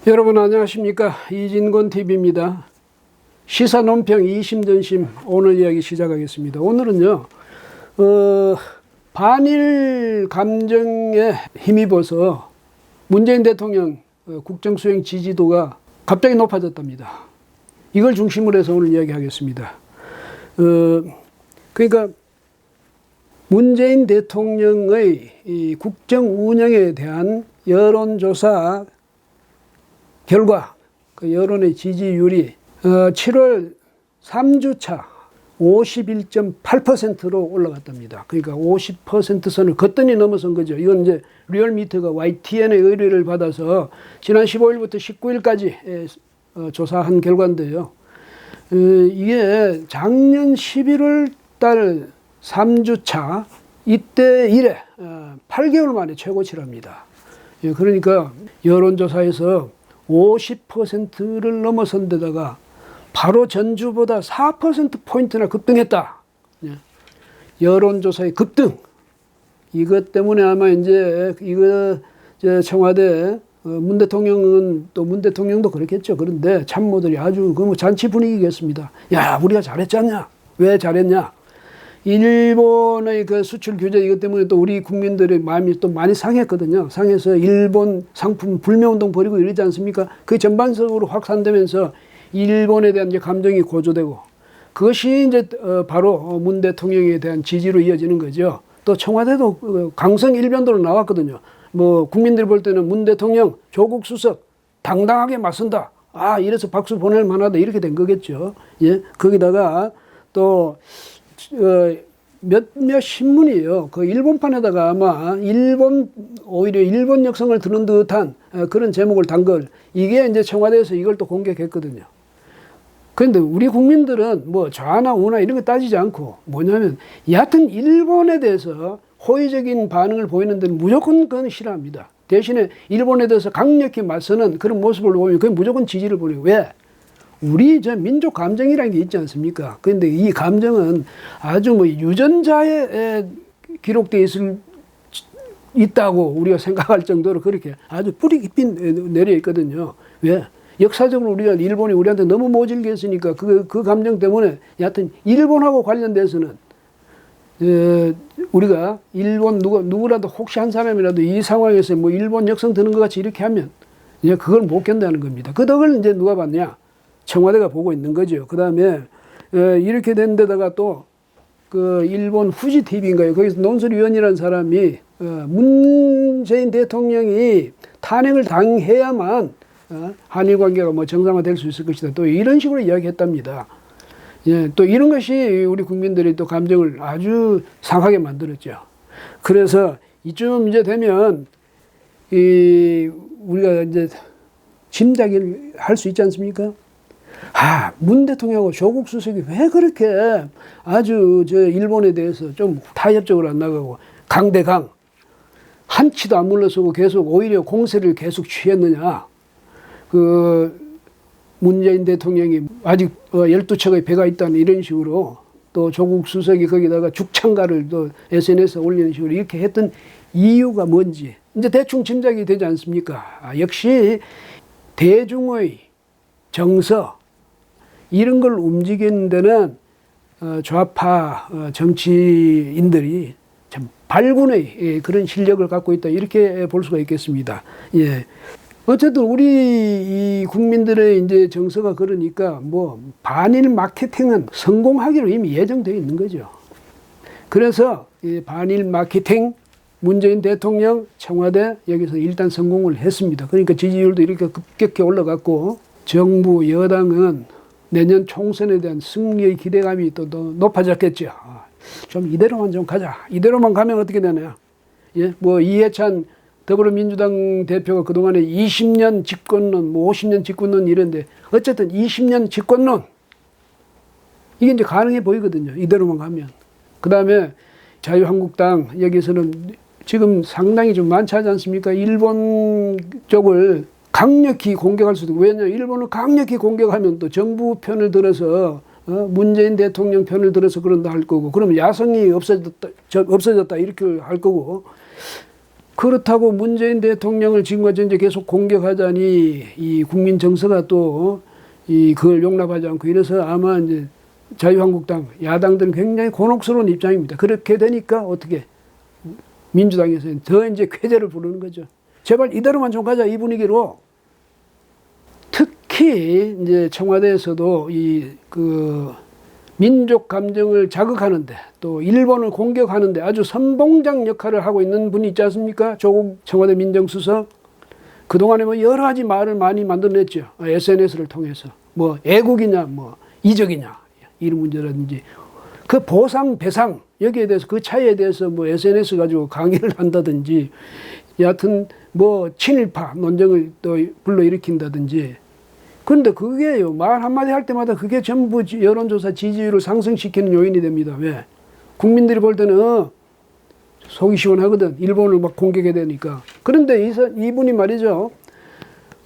여러분 안녕하십니까? 이진권 TV입니다. 시사 논평 이심전심 오늘 이야기 시작하겠습니다. 오늘은요 반일 감정에 힘입어서 문재인 대통령 국정수행 지지도가 갑자기 높아졌답니다. 이걸 중심으로 해서 오늘 이야기하겠습니다. 그러니까 문재인 대통령의 이 국정 운영에 대한 여론조사 결과, 그 여론의 지지율이 7월 3주차 51.8%로 올라갔답니다. 그러니까 50% 선을 거뜬히 넘어선 거죠. 이건 이제 리얼미터가 YTN의 의뢰를 받아서 지난 15일부터 19일까지 조사한 결과인데요. 이게 작년 11월 달 3주차 이때 이래 8개월 만에 최고치랍니다. 그러니까 여론조사에서 50%를 넘어선 데다가 바로 전주보다 4%포인트나 급등했다. 여론조사의 급등. 이것 때문에 아마 이제 청와대 문 대통령은 또 문 대통령도 그렇겠죠. 그런데 참모들이 아주 그 잔치 분위기겠습니다. 야, 우리가 잘했지 않냐? 왜 잘했냐? 일본의 그 수출 규제 이것 때문에 또 우리 국민들의 마음이 또 많이 상했거든요. 상해서 일본 상품 불매운동 벌이고 이러지 않습니까? 그 전반적으로 확산되면서 일본에 대한 이제 감정이 고조되고 그것이 이제 바로 문 대통령에 대한 지지로 이어지는 거죠. 또 청와대도 강성 일변도로 나왔거든요. 뭐 국민들이 볼 때는 문 대통령 조국 수석 당당하게 맞선다. 아, 이래서 박수 보낼 만하다 이렇게 된 거겠죠. 예, 거기다가 또 몇몇 신문이에요. 그 일본판에다가 아마 오히려 일본 역성을 드는 듯한 그런 제목을 단 걸, 이게 이제 청와대에서 이걸 또 공격했거든요. 그런데 우리 국민들은 뭐 좌나 우나 이런 거 따지지 않고 뭐냐면 여하튼 일본에 대해서 호의적인 반응을 보이는 데는 무조건 그건 싫어합니다. 대신에 일본에 대해서 강력히 맞서는 그런 모습을 보면 그건 무조건 지지를 보내요. 왜? 우리 민족 감정이라는 게 있지 않습니까? 그런데 이 감정은 아주 뭐 유전자에 기록되어 있다고 우리가 생각할 정도로 그렇게 아주 뿌리 깊이 내려 있거든요. 왜? 역사적으로 우리가 일본이 우리한테 너무 모질게 했으니까 그 감정 때문에 여하튼 일본하고 관련돼서는 우리가 일본 누구라도 혹시 한 사람이라도 이 상황에서 뭐 일본 역성 드는 것 같이 이렇게 하면 이제 그걸 못 견다는 겁니다. 그 덕을 이제 누가 봤냐? 청와대가 보고 있는 거죠. 그 다음에 이렇게 된 데다가 또 그 일본 후지 TV인가요? 거기서 논설위원이라는 사람이 문재인 대통령이 탄핵을 당해야만 한일 관계가 뭐 정상화될 수 있을 것이다. 또 이런 식으로 이야기했답니다. 예, 또 이런 것이 우리 국민들이 또 감정을 아주 상하게 만들었죠. 그래서 이쯤 이제 되면 우리가 이제 짐작을 할 수 있지 않습니까? 아, 문 대통령하고 조국 수석이 왜 그렇게 아주 일본에 대해서 좀 타협적으로 안 나가고 강대강 한치도 안 물러서고 계속 오히려 공세를 계속 취했느냐. 문재인 대통령이 아직 12척의 배가 있다는 이런 식으로 또 조국 수석이 거기다가 죽창가를 또 SNS에 올리는 식으로 이렇게 했던 이유가 뭔지 이제 대충 짐작이 되지 않습니까? 역시 대중의 정서 이런 걸 움직이는 데는 좌파 정치인들이 참 발군의 그런 실력을 갖고 있다 이렇게 볼 수가 있겠습니다. 예. 어쨌든 우리 이 국민들의 이제 정서가 그러니까 뭐 반일 마케팅은 성공하기로 이미 예정되어 있는 거죠. 그래서 이 반일 마케팅 문재인 대통령 청와대 여기서 일단 성공을 했습니다. 그러니까 지지율도 이렇게 급격히 올라갔고 정부 여당은 내년 총선에 대한 승리의 기대감이 또 높아졌겠죠. 좀 이대로만 좀 가자. 이대로만 가면 어떻게 되나요? 예, 뭐 이해찬 더불어민주당 대표가 그동안에 20년 집권론, 뭐 50년 집권론 이랬는데 어쨌든 20년 집권론 이게 이제 가능해 보이거든요. 이대로만 가면. 그 다음에 자유한국당 여기서는 지금 상당히 좀 많지 않습니까? 일본 쪽을 강력히 공격할 수도 있고, 왜냐하면 일본을 강력히 공격하면 또 정부 편을 들어서 문재인 대통령 편을 들어서 그런다 할 거고, 그러면 야성이 없어졌다 이렇게 할 거고, 그렇다고 문재인 대통령을 지금까지 이제 계속 공격하자니 이 국민 정서가 또 그걸 용납하지 않고 이래서 아마 이제 자유한국당 야당들은 굉장히 곤혹스러운 입장입니다. 그렇게 되니까 어떻게 민주당에서는 더 이제 쾌재를 부르는 거죠. 제발 이대로만 좀 가자 이 분위기로. 특히 이제 청와대에서도 민족 감정을 자극하는데 또 일본을 공격하는데 아주 선봉장 역할을 하고 있는 분이 있지 않습니까? 조국 청와대 민정수석. 그동안에 뭐 여러 가지 말을 많이 만들어냈죠. SNS를 통해서. 뭐 애국이냐 뭐 이적이냐 이런 문제라든지 그 보상 배상 여기에 대해서 그 차이에 대해서 뭐 SNS 가지고 강의를 한다든지 여하튼 뭐 친일파 논쟁을 또 불러일으킨다든지. 그런데 그게요, 말 한마디 할 때마다 그게 전부 여론조사 지지율을 상승시키는 요인이 됩니다. 왜? 국민들이 볼 때는 속이 시원하거든. 일본을 막 공격해야 되니까. 그런데 이분이 말이죠.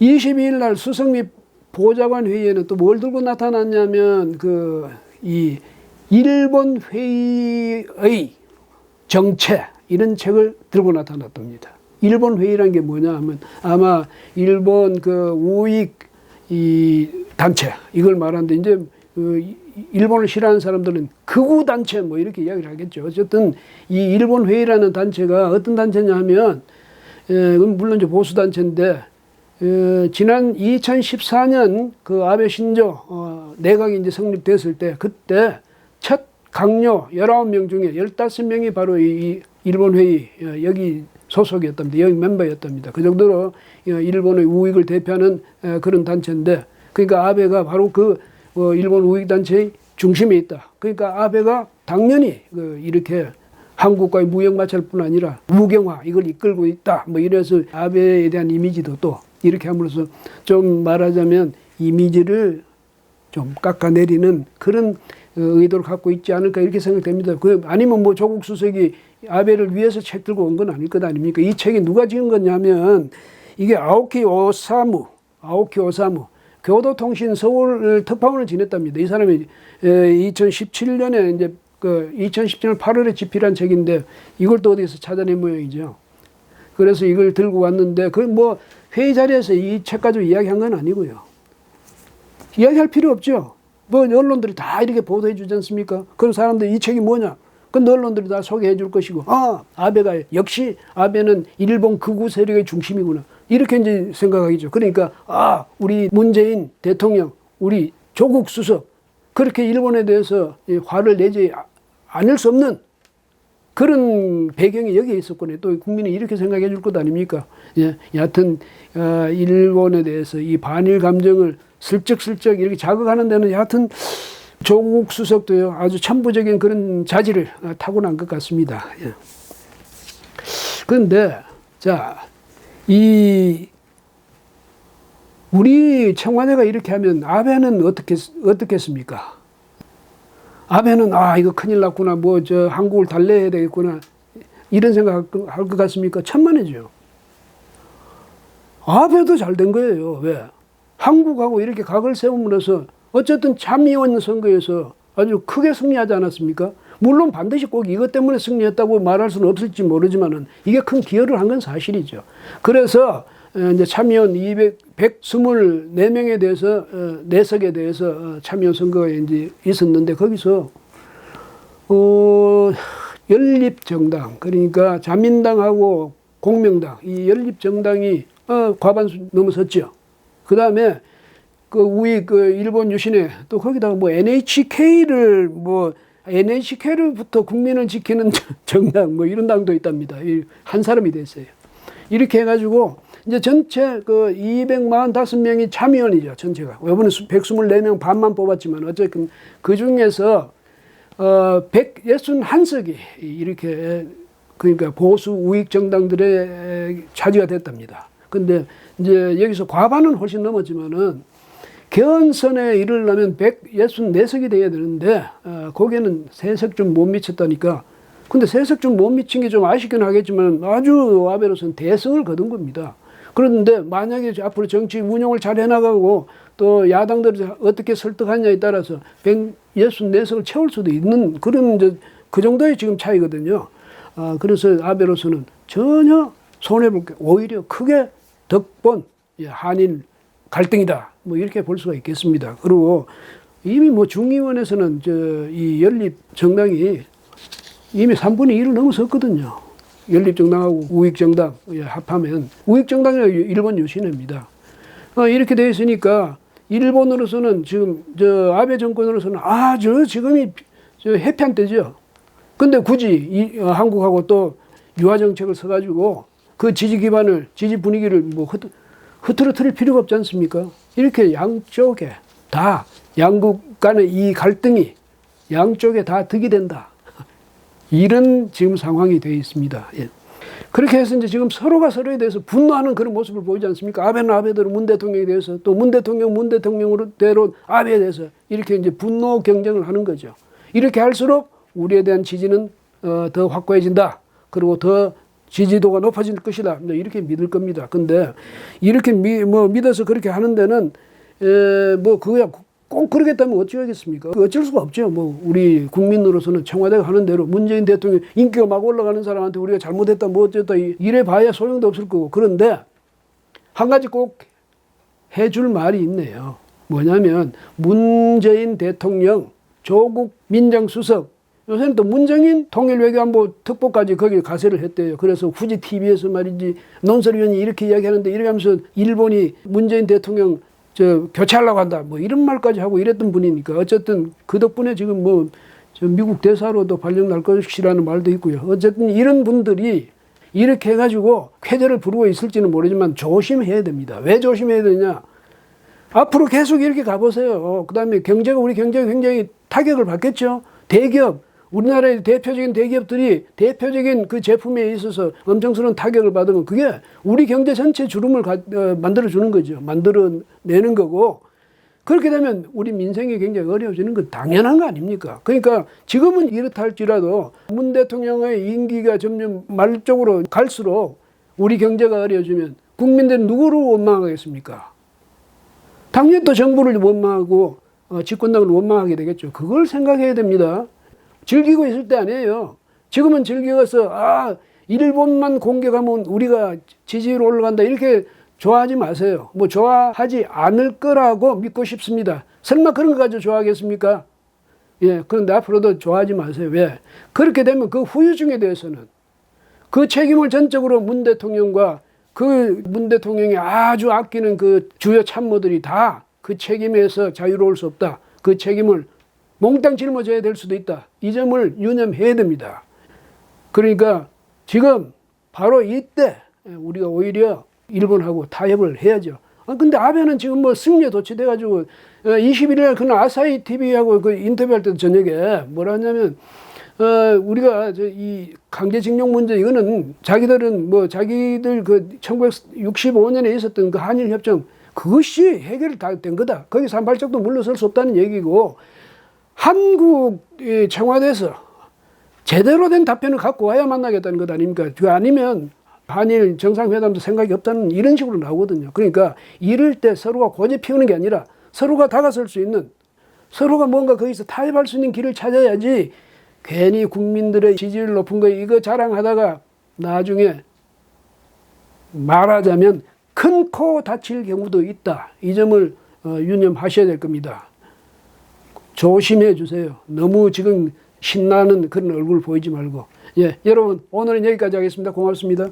22일 날 수석 및 보좌관 회의에는 또 뭘 들고 나타났냐면 이 일본 회의의 정체 이런 책을 들고 나타났답니다. 일본 회의란 게 뭐냐 하면 아마 일본 우익 이 단체 이걸 말하는데 이제 일본을 싫어하는 사람들은 극우 단체 뭐 이렇게 이야기를 하겠죠. 어쨌든 이 일본 회의라는 단체가 어떤 단체냐 하면 물론 이제 보수 단체인데 지난 2014년 아베 신조 내각이 이제 성립됐을 때 그때 첫 강요 19명 중에 15명이 바로 이 일본 회의 여기 소속이었답니다. 여기 멤버였답니다. 그 정도로 일본의 우익을 대표하는 그런 단체인데 그러니까 아베가 바로 일본 우익 단체의 중심에 있다. 그러니까 아베가 당연히 이렇게 한국과의 무역 마찰뿐 아니라 무경화 이걸 이끌고 있다. 뭐 이래서 아베에 대한 이미지도 또 이렇게 함으로써 좀 말하자면 이미지를 좀 깎아내리는 그런 의도를 갖고 있지 않을까 이렇게 생각됩니다. 아니면 뭐 조국 수석이 아베를 위해서 책 들고 온 건 아닐 것 아닙니까? 이 책이 누가 지은 거냐면 이게 아오키 오사무 교도통신 서울 특파원을 지냈답니다. 이 사람이 2017년에 이제 2017년 8월에 집필한 책인데 이걸 또 어디서 찾아낸 모양이죠. 그래서 이걸 들고 왔는데 뭐 회의 자리에서 이 책 가지고 이야기한 건 아니고요. 이야기할 필요 없죠. 뭐 언론들이 다 이렇게 보도해 주지 않습니까? 그런 사람들 이 책이 뭐냐? 그건 언론들이 다 소개해 줄 것이고 아베가 역시 아베는 일본 극우 세력의 중심이구나. 이렇게 이제 생각하겠죠. 그러니까 우리 문재인 대통령, 우리 조국 수석 그렇게 일본에 대해서 화를 내지 않을 수 없는 그런 배경이 여기에 있었거든요. 또 국민이 이렇게 생각해 줄 것 아닙니까? 예, 여하튼 일본에 대해서 이 반일 감정을 슬쩍슬쩍 이렇게 자극하는 데는 여하튼 조국 수석도요 아주 천부적인 그런 자질을 타고난 것 같습니다. 예. 그런데 우리 청와대가 이렇게 하면 아베는 어떻겠습니까? 아베는 이거 큰일 났구나, 한국을 달래야 되겠구나 이런 생각할 것 같습니까? 천만이죠. 아베도 잘 된 거예요. 왜? 한국하고 이렇게 각을 세움으로써 어쨌든 참의원 선거에서 아주 크게 승리하지 않았습니까? 물론 반드시 꼭 이것 때문에 승리했다고 말할 수는 없을지 모르지만은 이게 큰 기여를 한 건 사실이죠. 그래서 이제 참의원 124명에 대해서 4석에 대해서 참의원 선거가 이제 있었는데 거기서 연립정당 그러니까 자민당하고 공명당 이 연립정당이 과반수 넘어섰죠. 그 다음에 우익 일본 유신회 또 거기다가 NHK를부터 국민을 지키는 정당 이런 당도 있답니다. 한 사람이 됐어요. 이렇게 해가지고 이제 전체 245명이 참의원이죠. 전체가. 이번에 124명 반만 뽑았지만 어쨌든 그 중에서 161석이 이렇게 그러니까 보수 우익 정당들의 차지가 됐답니다. 근데 이제 여기서 과반은 훨씬 넘었지만은 개헌선에 이르려면 164석이 돼야 되는데 거기에는 3석 좀 못 미쳤다니까. 근데 3석 좀 못 미친 게 좀 아쉽긴 하겠지만 아주 아베로서는 대승을 거둔 겁니다. 그런데 만약에 앞으로 정치 운영을 잘 해나가고 또 야당들이 어떻게 설득하냐에 따라서 164석을 채울 수도 있는 그런 그 정도의 지금 차이거든요. 그래서 아베로서는 전혀 손해볼 게 오히려 크게 덕본 한일 갈등이다. 뭐 이렇게 볼 수가 있겠습니다. 그리고 이미 뭐 중의원에서는 이 연립 정당이 이미 3분의 1을 넘어섰거든요. 연립 정당하고 우익 정당 합하면 우익 정당이 일본 유신입니다. 이렇게 돼 있으니까 일본으로서는 지금 아베 정권으로서는 지금이 해피한 때죠. 근데 굳이 한국하고 또 유화 정책을 써가지고 그 지지 기반을 지지 분위기를 뭐 흐트러뜨릴 필요가 없지 않습니까? 이렇게 양쪽에 다 양국 간의 이 갈등이 양쪽에 다 득이 된다. 이런 지금 상황이 되어 있습니다. 예. 그렇게 해서 이제 지금 서로가 서로에 대해서 분노하는 그런 모습을 보이지 않습니까? 아베는 아베대로 문 대통령에 대해서 또 문 대통령대로 아베에 대해서 이렇게 이제 분노 경쟁을 하는 거죠. 이렇게 할수록 우리에 대한 지지는 더 확고해진다. 그리고 더 지지도가 높아질 것이다. 이렇게 믿을 겁니다. 근데 이렇게 믿어서 그렇게 하는 데는 그거야 꼭 그러겠다면 어찌하겠습니까? 어쩔 수가 없죠. 우리 국민으로서는 청와대가 하는 대로 문재인 대통령 인기가 막 올라가는 사람한테 우리가 잘못했다 뭐 어쨌다 이래 봐야 소용도 없을 거고. 그런데 한 가지 꼭 해줄 말이 있네요. 뭐냐면 문재인 대통령, 조국 민정수석, 요새는 또 문정인 통일외교안보 특보까지 거기 가세를 했대요. 그래서 굳이 TV에서 말이지 논설위원이 이렇게 이야기하는데 이렇게 하면서 일본이 문재인 대통령 교체하려고 한다. 뭐 이런 말까지 하고 이랬던 분이니까 어쨌든 그 덕분에 지금 미국 대사로도 발령 날 것이라는 말도 있고요. 어쨌든 이런 분들이 이렇게 해가지고 쾌재를 부르고 있을지는 모르지만 조심해야 됩니다. 왜 조심해야 되냐? 앞으로 계속 이렇게 가보세요. 그 다음에 우리 경제가 굉장히 타격을 받겠죠. 대기업, 우리나라의 대표적인 대기업들이 대표적인 그 제품에 있어서 엄청스러운 타격을 받으면 그게 우리 경제 전체 주름을 만들어주는 거죠. 만들어내는 거고, 그렇게 되면 우리 민생이 굉장히 어려워지는 건 당연한 거 아닙니까? 그러니까 지금은 이렇다 할지라도 문 대통령의 임기가 점점 말 쪽으로 갈수록 우리 경제가 어려워지면 국민들은 누구를 원망하겠습니까? 당연히 또 정부를 원망하고 집권당을 원망하게 되겠죠. 그걸 생각해야 됩니다. 즐기고 있을 때 아니에요. 지금은 즐겨서 일본만 공격하면 우리가 지지율 올라간다 이렇게 좋아하지 마세요. 좋아하지 않을 거라고 믿고 싶습니다. 설마 그런 거 가지고 좋아하겠습니까? 예, 그런데 앞으로도 좋아하지 마세요. 왜? 그렇게 되면 그 후유증에 대해서는 그 책임을 전적으로 문 대통령과 그 문 대통령이 아주 아끼는 그 주요 참모들이 다 그 책임에서 자유로울 수 없다. 그 책임을 몽땅 짊어져야 될 수도 있다. 이 점을 유념해야 됩니다. 그러니까 지금 바로 이때 우리가 오히려 일본하고 타협을 해야죠. 근데 아베는 지금 승리에 도취돼가지고 21일날 그날 아사히 TV하고 그 인터뷰할 때도 저녁에 뭐라 하냐면 우리가 이 강제징용 문제 이거는 자기들은 자기들 그 1965년에 있었던 그 한일협정 그것이 해결이 다 된 거다. 거기서 한 발짝도 물러설 수 없다는 얘기고 한국 청와대에서 제대로 된 답변을 갖고 와야 만나겠다는 것 아닙니까? 아니면 한일 정상회담도 생각이 없다는 이런 식으로 나오거든요. 그러니까 이럴 때 서로가 고집 피우는 게 아니라 서로가 다가설 수 있는, 서로가 뭔가 거기서 타협할 수 있는 길을 찾아야지 괜히 국민들의 지지율 높은 거 이거 자랑하다가 나중에 말하자면 큰 코 다칠 경우도 있다. 이 점을 유념하셔야 될 겁니다. 조심해 주세요. 너무 지금 신나는 그런 얼굴 보이지 말고. 예, 여러분 오늘은 여기까지 하겠습니다. 고맙습니다.